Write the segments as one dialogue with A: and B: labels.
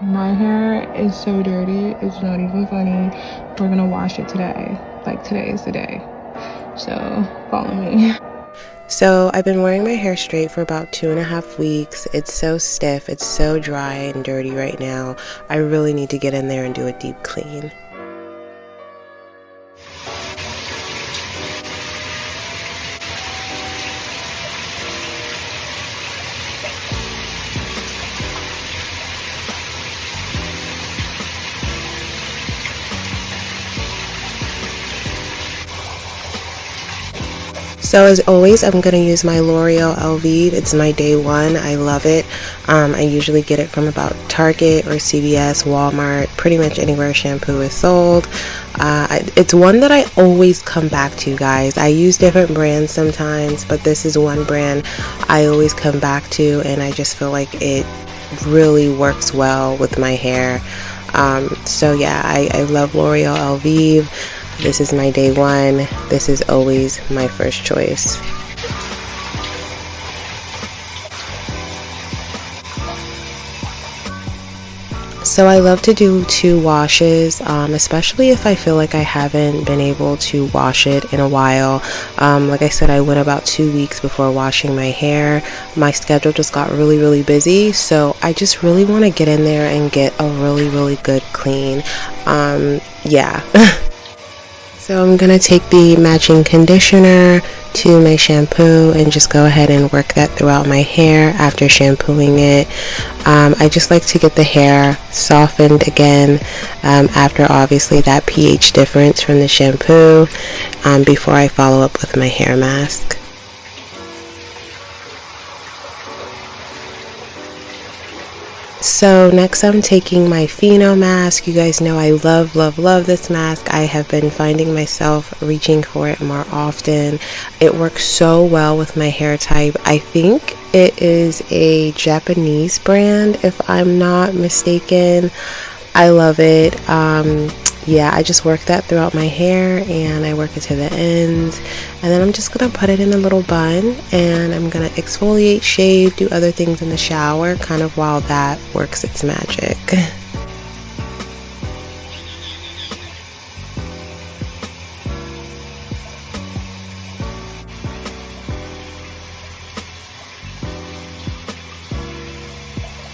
A: My hair is so dirty, it's not even funny. We're gonna wash it today. Like, today is the day. So, follow me.
B: So I've been wearing my hair straight for about 2.5 weeks. It's so stiff, it's so dry and dirty right now. I really need to get in there and do a deep clean. So as always, I'm going to use my L'Oreal Elvive. It's my day one. I love it. I usually get it from about Target or CVS, Walmart, pretty much anywhere shampoo is sold. It's one that I always come back to, guys. I use different brands sometimes, but this is one brand I always come back to, and I just feel like it really works well with my hair. So yeah, I love L'Oreal Elvive. This is my day one. This is always my first choice. So I love to do 2 washes, especially if I feel like I haven't been able to wash it in a while. Like I said, I went about 2 weeks before washing my hair. My schedule just got really busy, so I just really want to get in there and get a really good clean. Yeah. So I'm going to take the matching conditioner to my shampoo and just go ahead and work that throughout my hair after shampooing it. I just like to get the hair softened again after obviously that pH difference from the shampoo before I follow up with my hair mask. So next I'm taking my Pheno mask. You guys know I love this mask. I have been finding myself reaching for it more often. It works so well with my hair type. I think it is a Japanese brand if I'm not mistaken. I love it. Yeah, I just work that throughout my hair and I work it to the ends, and then I'm just gonna put it in a little bun and I'm gonna exfoliate, shave, do other things in the shower kind of while that works its magic.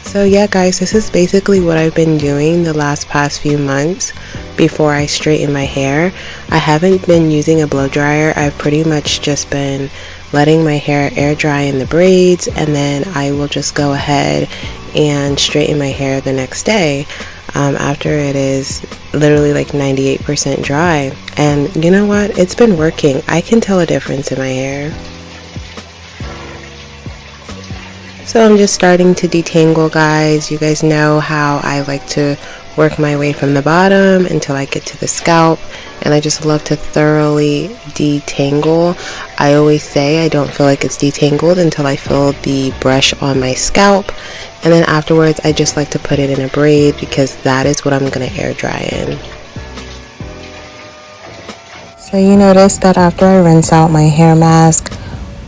B: So yeah guys, this is basically what I've been doing the past few months before I straighten my hair. I haven't been using a blow dryer. I've pretty much just been letting my hair air dry in the braids, and then I will just go ahead and straighten my hair the next day after it is literally like 98% dry. And you know what? It's been working. I can tell a difference in my hair. So I'm just starting to detangle, guys. You guys know how I like to work my way from the bottom until I get to the scalp, and I just love to thoroughly detangle. I always say I don't feel like it's detangled until I feel the brush on my scalp, and then afterwards I just like to put it in a braid because that is what I'm going to air dry in. So you notice that after I rinse out my hair mask,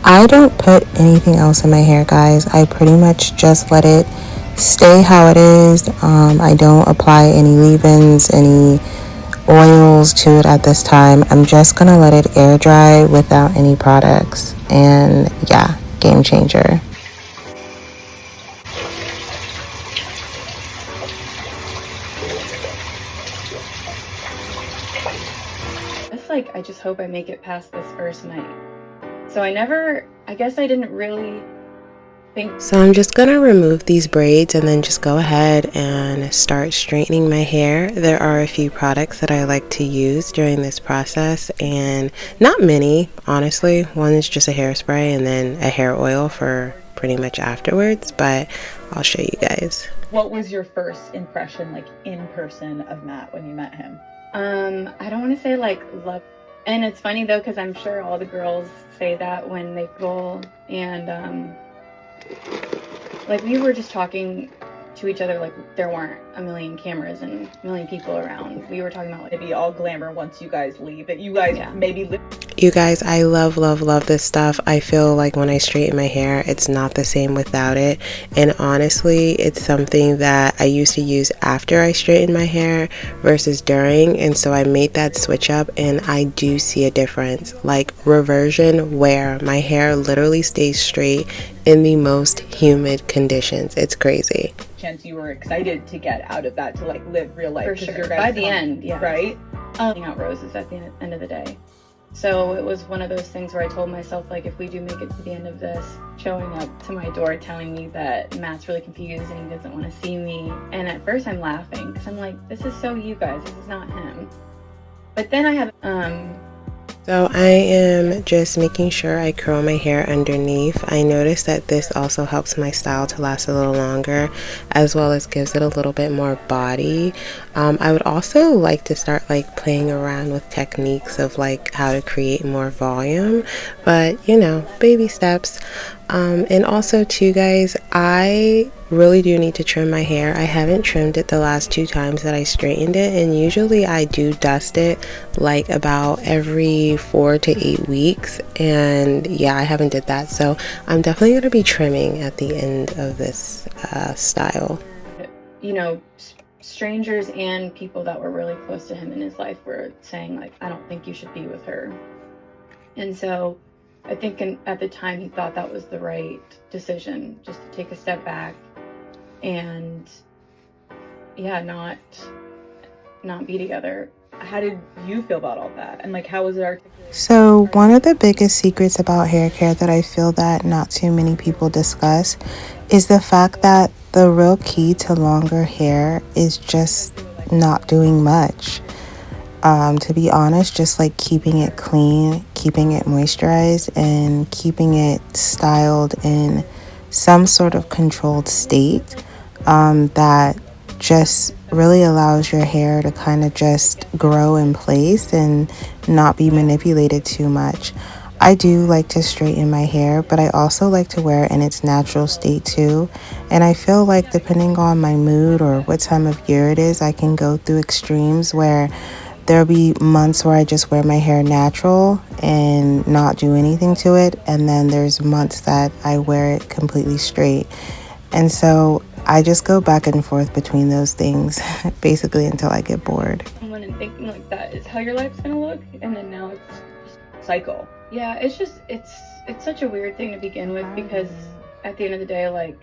B: I don't put anything else in my hair, guys. I pretty much just let it stay how it is. I don't apply any leave-ins, any oils to it at this time. I'm just gonna let it air dry without any products, and yeah, game changer.
C: It's like I just hope I make it past this first night. So I guess I didn't really think.
B: So I'm just gonna remove these braids and then just go ahead and start straightening my hair. There are a few products that I like to use during this process, and not many, honestly. One is just a hairspray and then a hair oil for pretty much afterwards, but I'll show you guys.
D: What was your first impression, like in person, of Matt when you met him?
C: I don't want to say like love. And it's funny though, because I'm sure all the girls say that when they roll, and like we were just talking to each other like there weren't a million cameras and a million people around. We were talking about like
D: Maybe all glamour once you guys leave. That you guys maybe live.
B: You guys, I love, love, love this stuff. I feel like when I straighten my hair, it's not the same without it. And honestly, it's something that I used to use after I straightened my hair versus during. And so I made that switch up and I do see a difference. Like reversion, where my hair literally stays straight in the most humid conditions. It's crazy.
D: Chance you were excited to get out of that to like live real life.
C: For sure. By the end, yeah.
D: Right?
C: Out roses at the end of the day. So it was one of those things where I told myself, like, if we do make it to the end of this, showing up to my door telling me that Matt's really confused and he doesn't want to see me. And at first I'm laughing because I'm like, this is so you guys, this is not him. But then I have
B: So I am just making sure I curl my hair underneath. I noticed that this also helps my style to last a little longer, as well as gives it a little bit more body. I would also like to start like playing around with techniques of like how to create more volume, but you know, baby steps. And also too, guys, I really do need to trim my hair. I haven't trimmed it the last 2 times that I straightened it, and usually I do dust it like about every 4 to 8 weeks, and yeah, I haven't did that, so I'm definitely going to be trimming at the end of this style.
C: You know, strangers and people that were really close to him in his life were saying like, I don't think you should be with her. And so I think at the time he thought that was the right decision, just to take a step back and yeah, not be together.
D: How did you feel about all that? And like, how was it articulated?
E: So one of the biggest secrets about hair care that I feel that not too many people discuss is the fact that the real key to longer hair is just not doing much. To be honest, just like keeping it clean, keeping it moisturized, and keeping it styled in some sort of controlled state that just really allows your hair to kind of just grow in place and not be manipulated too much. I do like to straighten my hair, but I also like to wear it in its natural state too. And I feel like depending on my mood or what time of year it is, I can go through extremes where there'll be months where I just wear my hair natural and not do anything to it. And then there's months that I wear it completely straight. And so I just go back and forth between those things basically until I get bored.
C: Someone and thinking like that is how your life's gonna look, and then now it's just
D: Cycle.
C: yeah, it's just it's such a weird thing to begin with, because at the end of the day, like,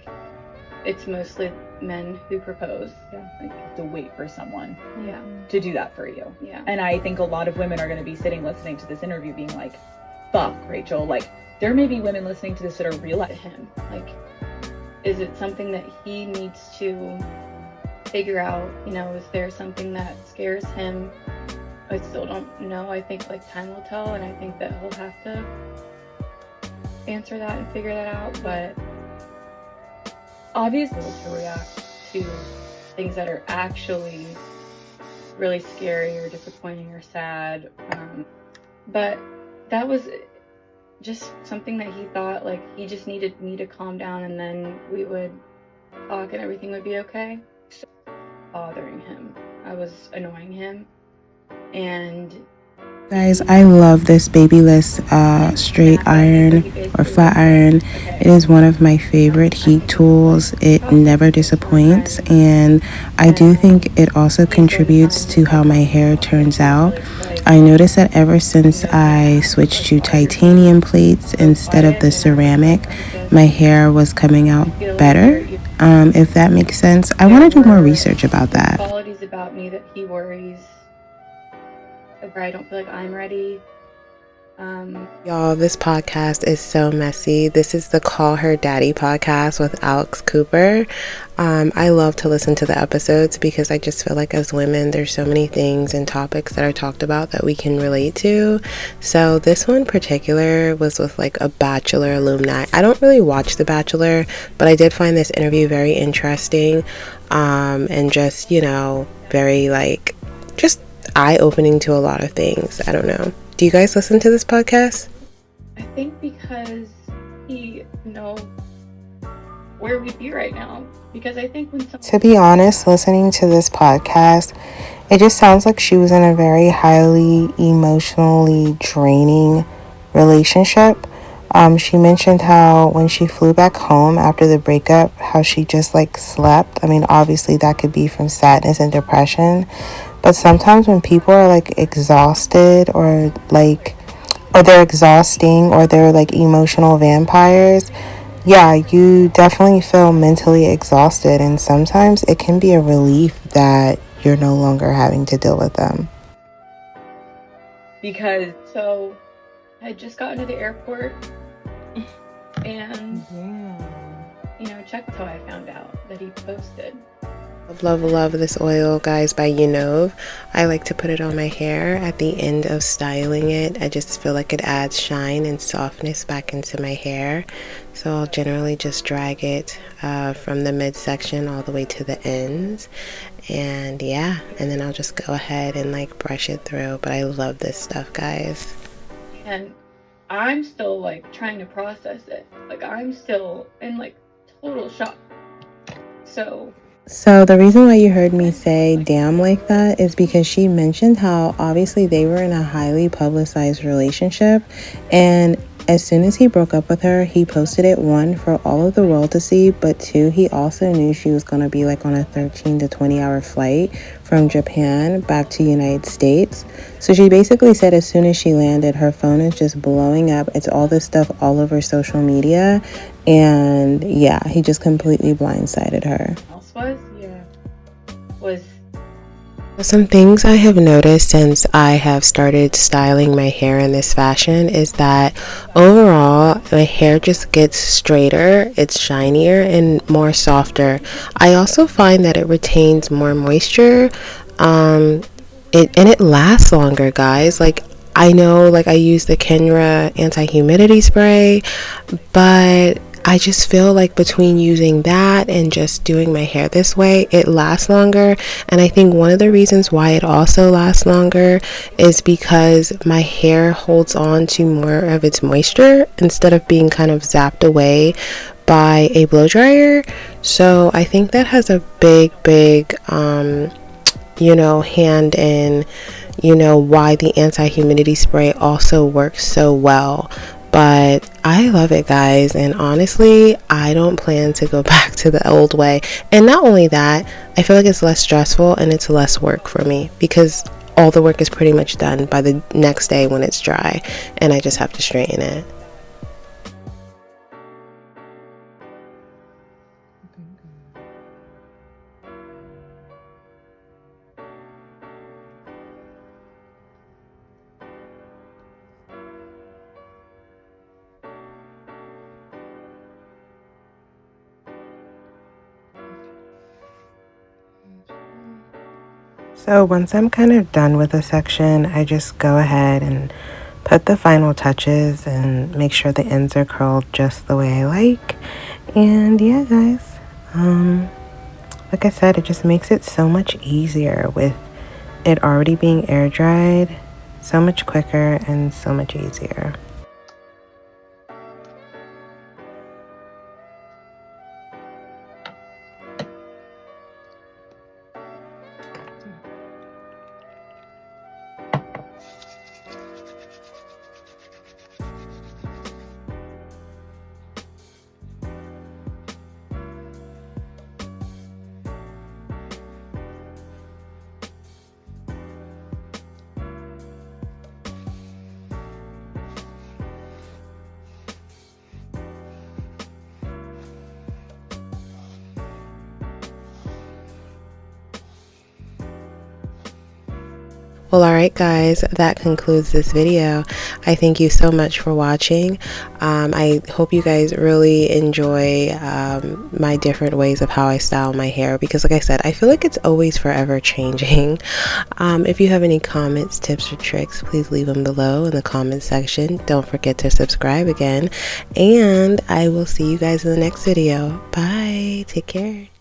C: it's mostly men who propose.
D: Yeah. Like, you have to wait for someone
C: Yeah.
D: to do that for you.
C: Yeah.
D: And I think a lot of women are going to be sitting listening to this interview being like, fuck, Rachel. Like, there may be women listening to this that are
C: To
D: realizing
C: him, like, is it something that he needs to figure out? You know, is there something that scares him? I still don't know. I think like time will tell, and I think that he'll have to answer that and figure that out. But obviously, to react to things that are actually really scary or disappointing or sad. But that was just something that he thought like he just needed me to calm down, and then we would talk and everything would be okay. So bothering him, I was annoying him, and
E: Guys, I love this babyless straight iron or flat iron. It is one of my favorite heat tools. It never disappoints, and I do think it also contributes to how my hair turns out. I noticed that ever since I switched to titanium plates instead of the ceramic, my hair was coming out better, if that makes sense. I want to do more research about that.
C: qualities about me that he worries, where I don't feel like I'm ready.
B: Y'all, this podcast is so messy. This is the Call Her Daddy podcast with Alex Cooper. I love to listen to the episodes because I just feel like as women, there's so many things and topics that are talked about that we can relate to. So this one in particular was with like a Bachelor alumni. I don't really watch The Bachelor, but I did find this interview very interesting, and just, you know, very like just eye-opening to a lot of things. I don't know. Do you guys listen to this podcast?
C: I think because he know where we'd be right now. Because I think when
E: To be honest, listening to this podcast, It just sounds like she was in a very highly emotionally draining relationship. She mentioned how when she flew back home after the breakup, how she just like slept. I mean, obviously that could be from sadness and depression, but sometimes when people are like exhausted or they're exhausting or they're like emotional vampires, yeah, you definitely feel mentally exhausted, and sometimes it can be a relief that you're no longer having to deal with them.
D: Because
C: So I just got into the airport and, checked how I found out that he posted.
B: Love this oil, guys, by Unove. I like to put it on my hair at the end of styling it. I just feel like it adds shine and softness back into my hair. So I'll generally just drag it from the midsection all the way to the ends. And yeah, and then I'll just go ahead and like brush it through. But I love this stuff, guys.
C: And I'm still like trying to process it. Like I'm still in like total shock.
B: So the reason why you heard me say damn like that is because she mentioned how obviously they were in a highly publicized relationship, and as soon as he broke up with her, he posted it, one, for all of the world to see, but two, he also knew she was going to be like on a 13 to 20 hour flight from Japan back to United States. So she basically said as soon as she landed, her phone is just blowing up. It's all this stuff all over social media. And yeah, he just completely blindsided her.
C: Was
B: some things I have noticed since I have started styling my hair in this fashion is that overall my hair just gets straighter, it's shinier and more softer. I also find that it retains more moisture, it lasts longer, guys. Like, I know, like, I use the Kenra anti-humidity spray, but I just feel like between using that and just doing my hair this way, it lasts longer. And I think one of the reasons why it also lasts longer is because my hair holds on to more of its moisture instead of being kind of zapped away by a blow dryer. So I think that has a big hand in why the anti-humidity spray also works so well. But I love it, guys, and honestly, I don't plan to go back to the old way. And not only that, I feel like it's less stressful and it's less work for me because all the work is pretty much done by the next day when it's dry and I just have to straighten it.
E: So once I'm kind of done with a section, I just go ahead and put the final touches and make sure the ends are curled just the way I like. And yeah, guys, like I said, it just makes it so much easier with it already being air dried, so much quicker and so much easier.
B: Well, alright guys, that concludes this video. I thank you so much for watching. I hope you guys really enjoy my different ways of how I style my hair, because like I said, I feel like it's always forever changing. If you have any comments, tips, or tricks, please leave them below in the comment section. Don't forget to subscribe again, and I will see you guys in the next video. Bye. Take care.